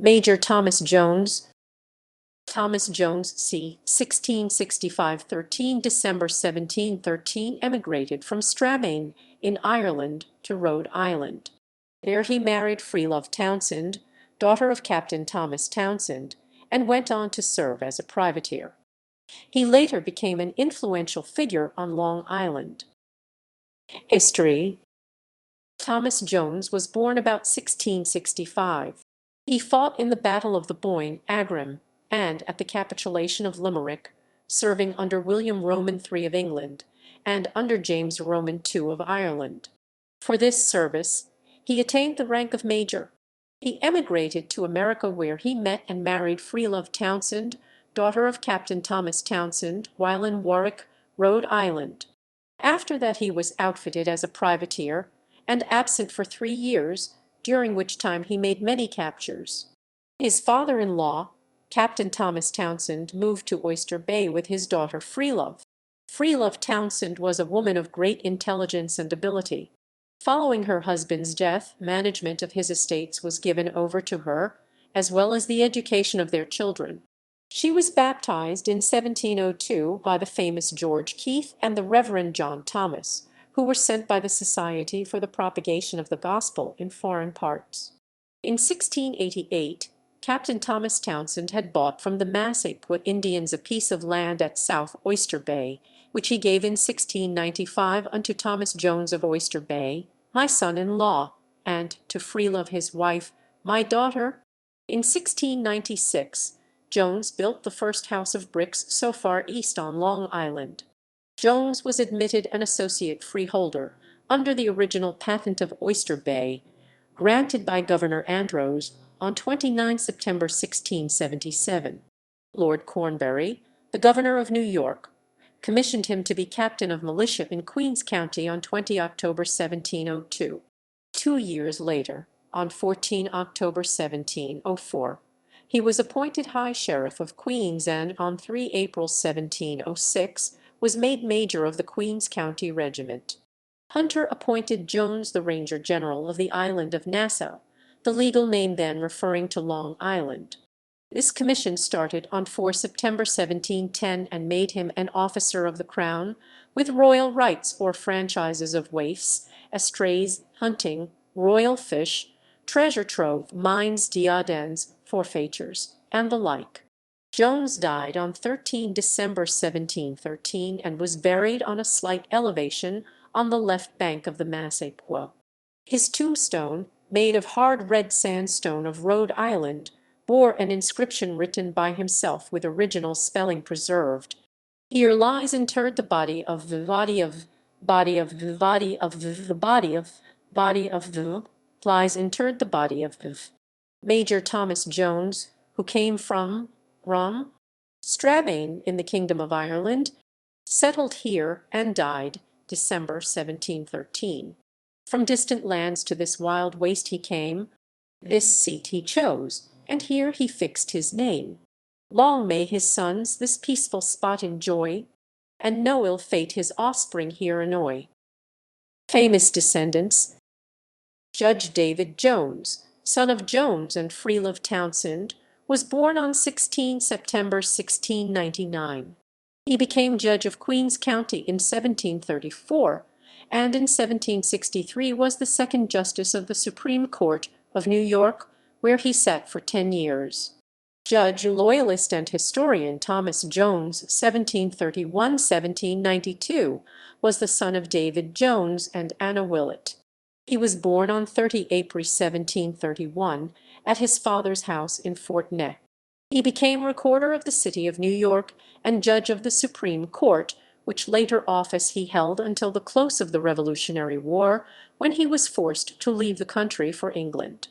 Major Thomas Jones. Thomas Jones, c. 1665, 13 December 1713, emigrated from Strabane in Ireland to Rhode Island. There he married Freelove Townsend, daughter of Captain Thomas Townsend, and went on to serve as a privateer. He later became an influential figure on Long Island. History. Thomas Jones was born about 1665. He fought in the Battle of the Boyne, Aghrim, and at the capitulation of Limerick, serving under William Roman III of England and under James Roman II of Ireland. For this service, he attained the rank of major. He emigrated to America, where he met and married Freelove Townsend, daughter of Captain Thomas Townsend, while in Warwick, Rhode Island. After that he was outfitted as a privateer and absent for 3 years, during which time he made many captures. His father-in-law, Captain Thomas Townsend, moved to Oyster Bay with his daughter Freelove. Freelove Townsend was a woman of great intelligence and ability. Following her husband's death, management of his estates was given over to her, as well as the education of their children. She was baptized in 1702 by the famous George Keith and the Reverend John Thomas, who were sent by the Society for the Propagation of the Gospel in foreign parts. In 1688, Captain Thomas Townsend had bought from the Massapequa Indians a piece of land at South Oyster Bay, which he gave in 1695 unto Thomas Jones of Oyster Bay, my son-in-law, and to Freelove his wife, my daughter. In 1696, Jones built the first house of bricks so far east on Long Island. Jones was admitted an associate freeholder under the original patent of Oyster Bay, granted by Governor Andros on 29 September 1677. Lord Cornbury, the governor of New York, commissioned him to be captain of militia in Queens County on 20 October 1702. 2 years later, on 14 October 1704, he was appointed High Sheriff of Queens, and on 3 April 1706 was made Major of the Queens County Regiment. Hunter appointed Jones the Ranger General of the island of Nassau, the legal name then referring to Long Island. This commission started on 4 September 1710 and made him an officer of the Crown, with royal rights or franchises of waifs, estrays, hunting, royal fish, treasure trove, mines, diadans, forfeitures, and the like. Jones died on 13 December 1713 and was buried on a slight elevation on the left bank of the Massapequa. His tombstone, made of hard red sandstone of Rhode Island, bore an inscription written by himself with original spelling preserved. Here lies interred the body of the lies interred the body of Major Thomas Jones, who came from Strabane in the Kingdom of Ireland, settled here, and died December 1713. From distant lands to this wild waste he came, this seat he chose, and here he fixed his name. Long may his sons this peaceful spot enjoy, and no ill fate his offspring here annoy. Famous descendants. Judge David Jones, son of Jones and Freelove Townsend, was born on 16 September 1699. He became judge of Queens County in 1734, and in 1763 was the second justice of the Supreme Court of New York, where he sat for 10 years. Judge, loyalist, and historian Thomas Jones, 1731–1792, was the son of David Jones and Anna Willett. He was born on 30 April 1731 at his father's house in Fort Neck. He became Recorder of the City of New York and Judge of the Supreme Court, which later office he held until the close of the Revolutionary War, when he was forced to leave the country for England.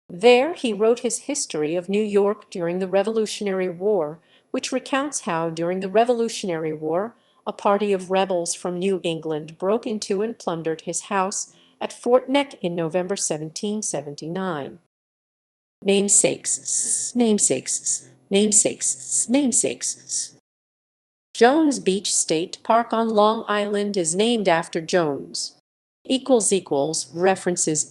There he wrote his History of New York during the Revolutionary War, which recounts how during the Revolutionary War a party of rebels from New England broke into and plundered his house at Fort Neck in November 1779. Namesakes. Jones Beach State Park on Long Island is named after Jones. References